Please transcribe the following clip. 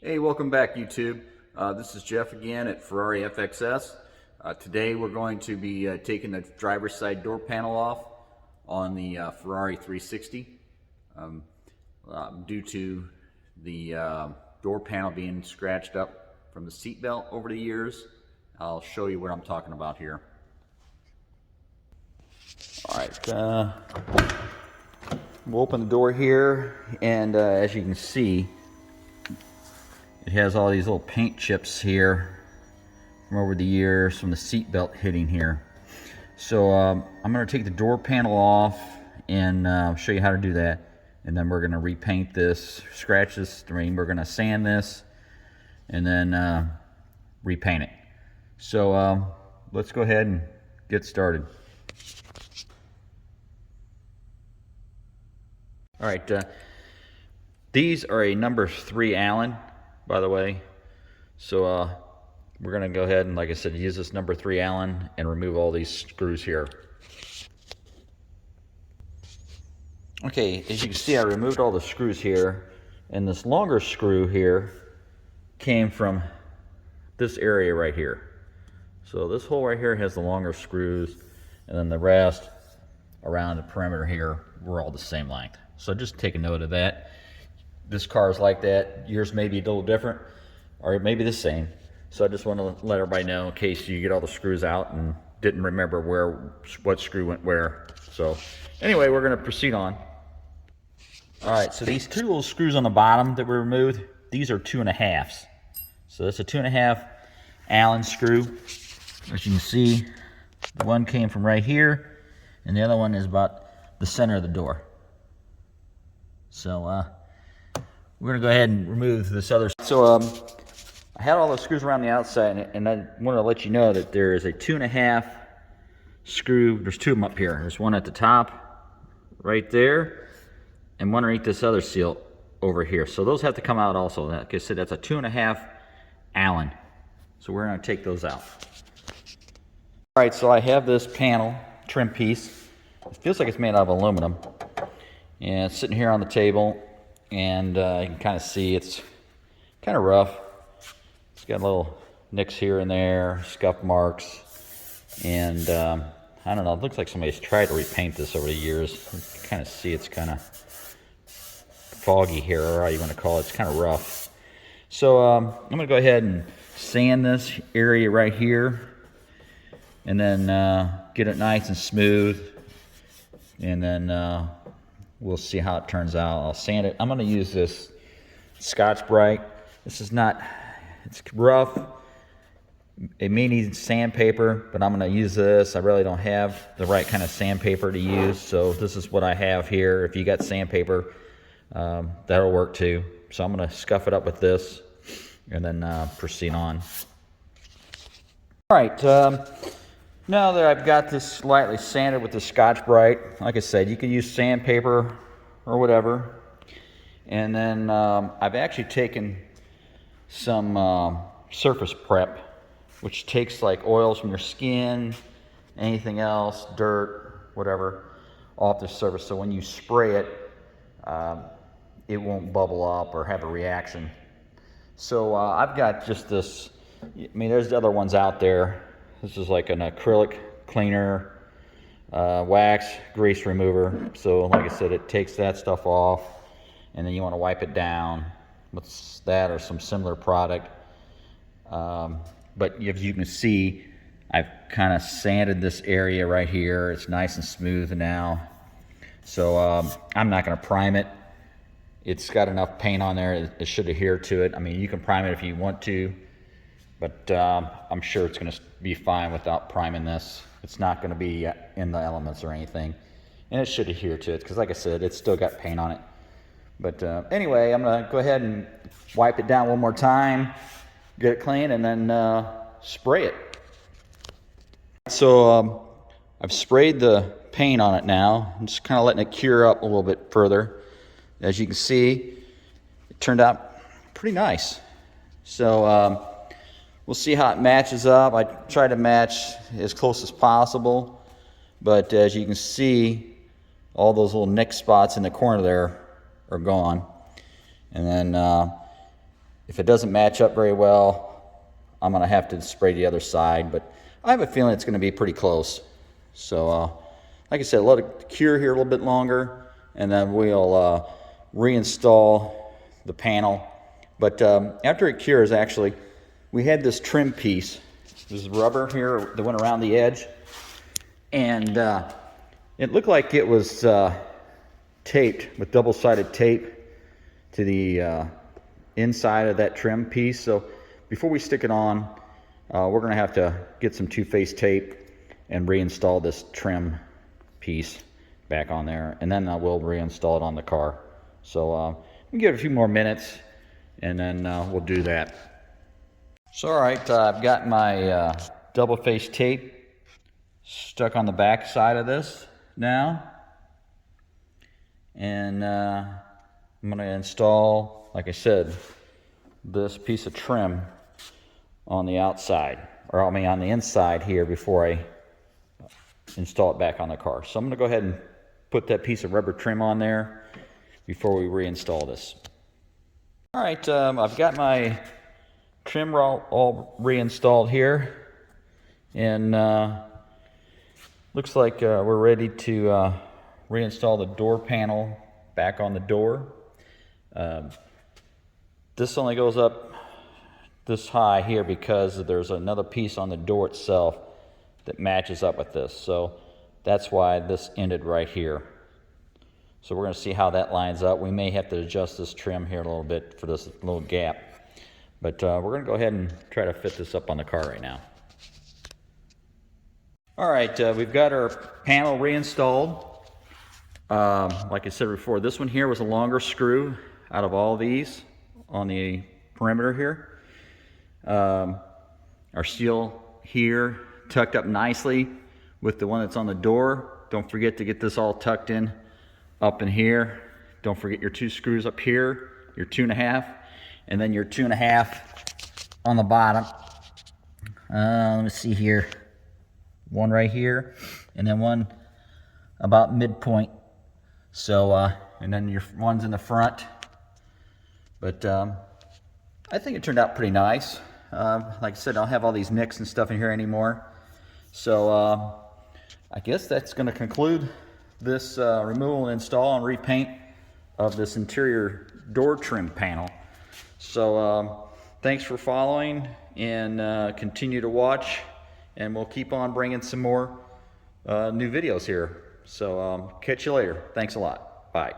Hey, welcome back YouTube. This is Jeff again at Ferrari FXS. Today we're going to be taking the driver's side door panel off on the Ferrari 360. Due to the door panel being scratched up from the seat belt over the years, I'll show you what I'm talking about here. Alright, we'll open the door here, and as you can see, it has all these little paint chips here from over the years from the seat belt hitting here. So I'm going to take the door panel off and show you how to do that. And then we're going to repaint this, scratch this, we're going to sand this, and then repaint it. So let's go ahead and get started. All right, these are a number 3 Allen, by the way. So we're going to go ahead and, like I said, use this number 3 Allen and remove all these screws here. Okay, as you can see, I removed all the screws here, and this longer screw here came from this area right here. So this hole right here has the longer screws, and then the rest around the perimeter here were all the same length. So just take a note of that. This car is like that. Yours may be a little different, or it may be the same. So I just want to let everybody know in case you get all the screws out and didn't remember what screw went where. So anyway, we're going to proceed on. All right, so these 2 little screws on the bottom that were removed, these are 2.5s. So that's a 2.5 Allen screw. As you can see, the one came from right here, and the other one is about the center of the door. So we're going to go ahead and remove this other. So I had all those screws around the outside, and I wanted to let you know that there is a 2.5 screw. There's 2 of them up here. There's one at the top right there, and one underneath this other seal over here. So those have to come out also. Like I said, that's a 2.5 Allen. So we're going to take those out. All right, so I have this panel trim piece. It feels like it's made out of aluminum, and it's sitting here on the table, and you can kind of see it's kind of rough. It's got little nicks here and there, scuff marks, and I don't know, it looks like somebody's tried to repaint this over the years. You can kind of see it's kind of foggy here, or how you want to call it. It's kind of rough. So I'm going to go ahead and sand this area right here, and then get it nice and smooth, and then we'll see how it turns out. I'll sand it. I'm going to use this Scotch-Brite. This is not, it's rough. It may need sandpaper, but I'm going to use this. I really don't have the right kind of sandpaper to use, so this is what I have here. If you got sandpaper, that'll work too. So I'm going to scuff it up with this and then proceed on. All right, now that I've got this slightly sanded with the Scotch-Brite, like I said, you can use sandpaper or whatever. And then I've actually taken some surface prep, which takes like oils from your skin, anything else, dirt, whatever, off the surface. So when you spray it, it won't bubble up or have a reaction. So I've got just this. I mean, there's the other ones out there. This is like an acrylic cleaner, wax grease remover. So like I said, it takes that stuff off, and then you want to wipe it down with that or some similar product. But as you can see, I've kind of sanded this area right here. It's nice and smooth now. So I'm not going to prime it. It's got enough paint on there. It should adhere to it. I mean, you can prime it if you want to, but I'm sure it's going to be fine without priming this. It's not going to be in the elements or anything, and it should adhere to it because, like I said, it's still got paint on it. But anyway, I'm going to go ahead and wipe it down one more time, get it clean, and then spray it. So I've sprayed the paint on it now. I'm just kind of letting it cure up a little bit further. As you can see, it turned out pretty nice. So we'll see how it matches up. I try to match as close as possible, but as you can see, all those little nick spots in the corner there are gone. And then If it doesn't match up very well, I'm going to have to spray the other side, but I have a feeling it's going to be pretty close. So, like I said, let it cure here a little bit longer, and then we'll reinstall the panel. But after it cures, actually, we had this trim piece. This rubber here that went around the edge, and it looked like it was taped with double-sided tape to the inside of that trim piece. So before we stick it on, we're going to have to get some two-face tape and reinstall this trim piece back on there, and then we'll reinstall it on the car. So we'll give it a few more minutes, and then we'll do that. So all right, I've got my double-face tape stuck on the back side of this now, and I'm going to install, like I said, this piece of trim on the outside, or I mean on the inside here, before I install it back on the car. So I'm going to go ahead and put that piece of rubber trim on there before we reinstall this. All right, I've got my trim all reinstalled here, and looks like we're ready to reinstall the door panel back on the door. This only goes up this high here because there's another piece on the door itself that matches up with this. So that's why this ended right here. So we're going to see how that lines up. We may have to adjust this trim here a little bit for this little gap. But we're going to go ahead and try to fit this up on the car right now. All right, we've got our panel reinstalled. Like I said before, this one here was a longer screw out of all these on the perimeter here. Our seal here tucked up nicely with the one that's on the door. Don't forget to get this all tucked in up in here. Don't forget your 2 screws up here, your 2.5, and then your 2.5 on the bottom. Let me see here. One right here, and then one about midpoint. So, and then your one's in the front. But I think it turned out pretty nice. Like I said, I don't have all these nicks and stuff in here anymore. So I guess that's going to conclude this removal and install and repaint of this interior door trim panel. So thanks for following, and continue to watch, and we'll keep on bringing some more new videos here. So catch you later. Thanks a lot. Bye.